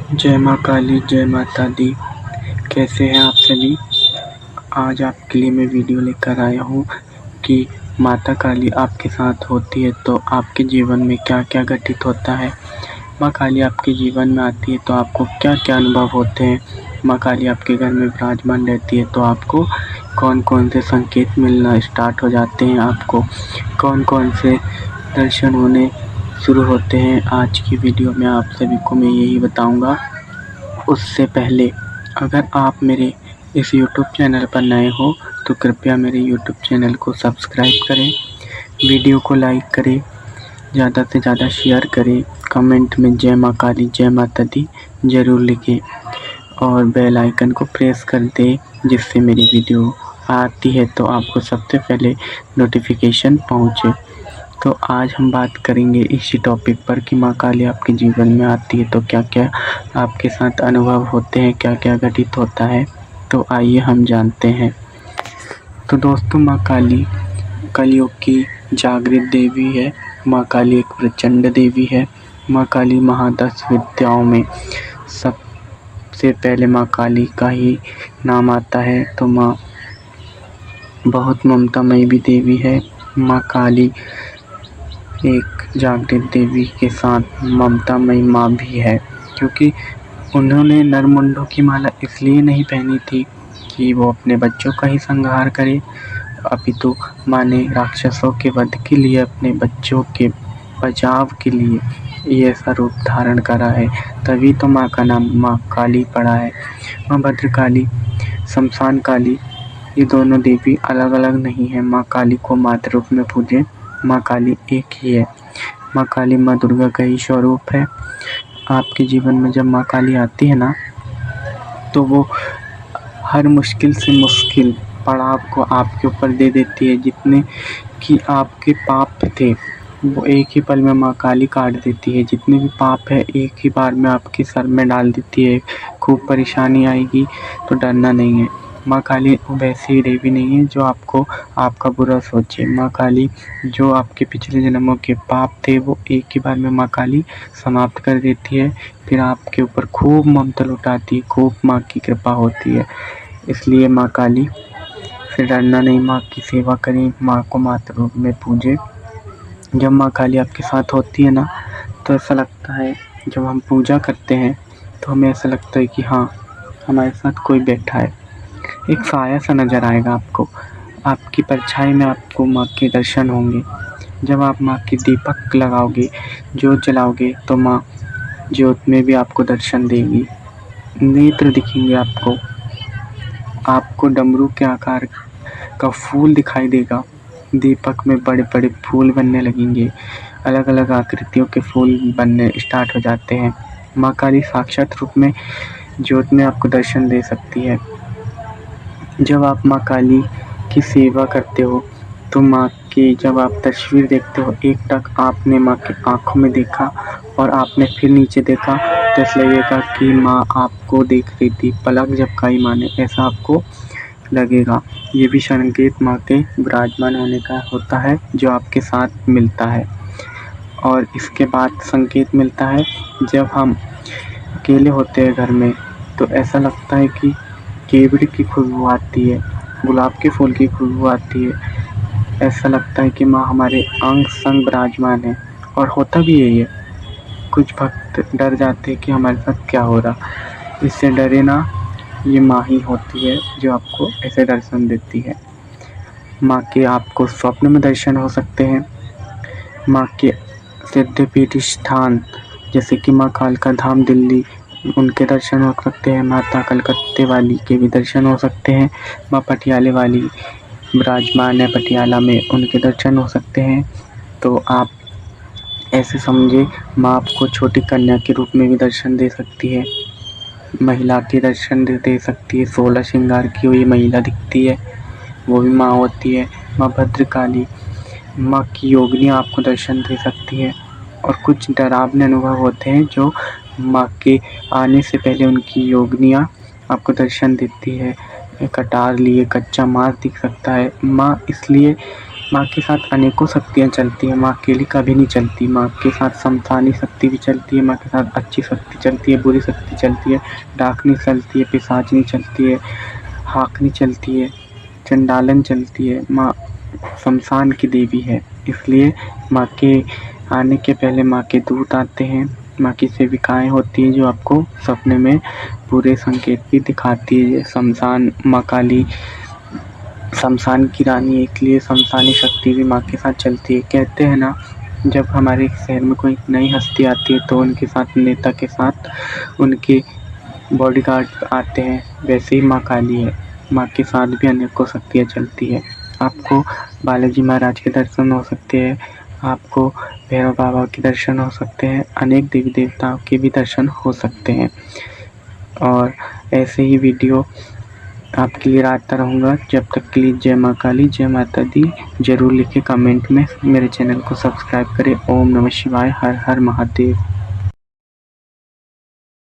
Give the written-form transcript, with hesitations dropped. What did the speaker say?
जय माँ काली, जय माता दी। कैसे हैं आप सभी। आज आपके लिए मैं वीडियो लेकर आया हूँ कि माता काली आपके साथ होती है तो आपके जीवन में क्या क्या घटित होता है। माँ काली आपके जीवन में आती है तो आपको क्या क्या अनुभव होते हैं। माँ काली आपके घर में विराजमान रहती है तो आपको कौन कौन से संकेत मिलना स्टार्ट हो जाते हैं, आपको कौन कौन से दर्शन होने शुरू होते हैं। आज की वीडियो में आप सभी को मैं यही बताऊंगा। उससे पहले अगर आप मेरे इस YouTube चैनल पर नए हो तो कृपया मेरे YouTube चैनल को सब्सक्राइब करें, वीडियो को लाइक करें, ज़्यादा से ज़्यादा शेयर करें, कमेंट में जय माँ काली जय माता दी ज़रूर लिखें और बेल आइकन को प्रेस कर दें, जिससे मेरी वीडियो आती है तो आपको सबसे पहले नोटिफिकेशन पहुँचे। तो आज हम बात करेंगे इसी टॉपिक पर कि माँ काली आपके जीवन में आती है तो क्या क्या आपके साथ अनुभव होते हैं, क्या क्या घटित होता है। तो आइए हम जानते हैं। तो दोस्तों, माँ काली कलयुग की जागृत देवी है। माँ काली एक प्रचंड देवी है। माँ काली महादश विद्याओं में सबसे पहले माँ काली का ही नाम आता है। तो माँ बहुत ममतामयी भी देवी है। माँ काली एक जागृत देवी के साथ ममतामयी माँ भी है, क्योंकि उन्होंने नरमुंडों की माला इसलिए नहीं पहनी थी कि वो अपने बच्चों का ही संहार करे, अपितु माँ ने राक्षसों के वध के लिए, अपने बच्चों के बचाव के लिए ये ऐसा रूप धारण करा है। तभी तो माँ का नाम माँ काली पड़ा है। माँ भद्रकाली, शमशान काली, ये दोनों देवी अलग अलग नहीं है। माँ काली को मातृ रूप में पूजें, माँ काली एक ही है। माँ काली माँ दुर्गा का ही स्वरूप है। आपके जीवन में जब माँ काली आती है ना, तो वो हर मुश्किल से मुश्किल पड़ाव को आपके ऊपर दे देती है। जितने कि आपके पाप थे वो एक ही पल में माँ काली काट देती है। जितने भी पाप है एक ही बार में आपके सर में डाल देती है। खूब परेशानी आएगी तो डरना नहीं है। माँ काली वैसी देवी नहीं है जो आपको आपका बुरा सोचे। माँ काली जो आपके पिछले जन्मों के पाप थे वो एक ही बार में माँ काली समाप्त कर देती है। फिर आपके ऊपर खूब ममता लुटाती है, खूब माँ की कृपा होती है। इसलिए माँ काली से डरना नहीं, माँ की सेवा करें, माँ को मातृ रूप में पूजें। जब माँ काली आपके साथ होती है ना, तो ऐसा लगता है, जब हम पूजा करते हैं तो हमें ऐसा लगता है कि हाँ, हमारे साथ कोई बैठा है। एक साया सा नज़र आएगा आपको, आपकी परछाई में आपको माँ के दर्शन होंगे। जब आप माँ की दीपक लगाओगे, ज्योत जलाओगे, तो माँ ज्योत में भी आपको दर्शन देगी। नेत्र दिखेंगे आपको डमरू के आकार का फूल दिखाई देगा। दीपक में बड़े बड़े फूल बनने लगेंगे, अलग अलग आकृतियों के फूल बनने स्टार्ट हो जाते हैं। माँ काली साक्षात रूप में ज्योत में आपको दर्शन दे सकती है। जब आप माँ काली की सेवा करते हो तो माँ की जब आप तस्वीर देखते हो, एक टक आपने माँ की आँखों में देखा और आपने फिर नीचे देखा, तो ऐसा लगेगा कि माँ आपको देख रही थी। पलक झपकाई माँ ने, ऐसा आपको लगेगा। ये भी संकेत माँ के विराजमान होने का होता है जो आपके साथ मिलता है। और इसके बाद संकेत मिलता है जब हम अकेले होते हैं घर में, तो ऐसा लगता है कि केवड़ी की खुशबू आती है, गुलाब के फूल की खुशबू आती है। ऐसा लगता है कि माँ हमारे अंग संग विराजमान है। और होता भी यही है। कुछ भक्त डर जाते हैं कि हमारे साथ क्या हो रहा। इससे डरे ना, ये माँ ही होती है जो आपको ऐसे दर्शन देती है। माँ के आपको स्वप्न में दर्शन हो सकते हैं। माँ के सिद्धपीठ स्थान जैसे कि माँ कालका धाम दिल्ली, उनके दर्शन हो सकते हैं। माता कलकत्ते वाली के भी दर्शन हो सकते हैं। माँ पटियाले वाली विराजमान है पटियाला में, उनके दर्शन हो सकते हैं। तो आप ऐसे समझे, माँ आपको छोटी कन्या के रूप में भी दर्शन दे सकती है, महिला के दर्शन दे सकती है। 16 श्रृंगार की हुई महिला दिखती है, वो भी माँ होती है। माँ भद्रकाली, माँ की योगिनी आपको दर्शन दे सकती है। और कुछ डरावने अनुभव होते हैं जो माँ के आने से पहले उनकी योगिनियाँ आपको दर्शन देती है। कटार लिए कच्चा मांस दिख सकता है। माँ इसलिए माँ के साथ अनेकों शक्तियाँ चलती हैं, माँ अकेली कभी नहीं चलती। माँ के साथ शमशानी शक्ति भी चलती है, माँ के साथ अच्छी शक्ति चलती है, बुरी शक्ति चलती है, डाकनी चलती है, पिशाचनी चलती है, हाकनी चलती है, चंडालन चलती है। माँ शमशान की देवी है, इसलिए माँ के आने के पहले माँ के दूत आते हैं। माँ की सेविकाएँ होती हैं जो आपको सपने में पूरे संकेत भी दिखाती है। शमशान माँ काली शमशान की रानी, इसलिए शमशानी शक्ति भी माँ के साथ चलती है। कहते हैं ना, जब हमारे शहर में कोई नई हस्ती आती है तो उनके साथ नेता के साथ उनके बॉडीगार्ड आते हैं, वैसे ही माँ काली है, माँ के साथ भी अनेकों शक्तियाँ चलती है। आपको बालाजी महाराज के दर्शन हो सकते हैं, आपको भैरव बाबा के दर्शन हो सकते हैं, अनेक देवी देवताओं के भी दर्शन हो सकते हैं। और ऐसे ही वीडियो आपके लिए लाता रहूँगा। जब तक के लिए जय माँ काली, जय माता दी ज़रूर लिखें कमेंट में। मेरे चैनल को सब्सक्राइब करें। ओम नमः शिवाय, हर हर महादेव।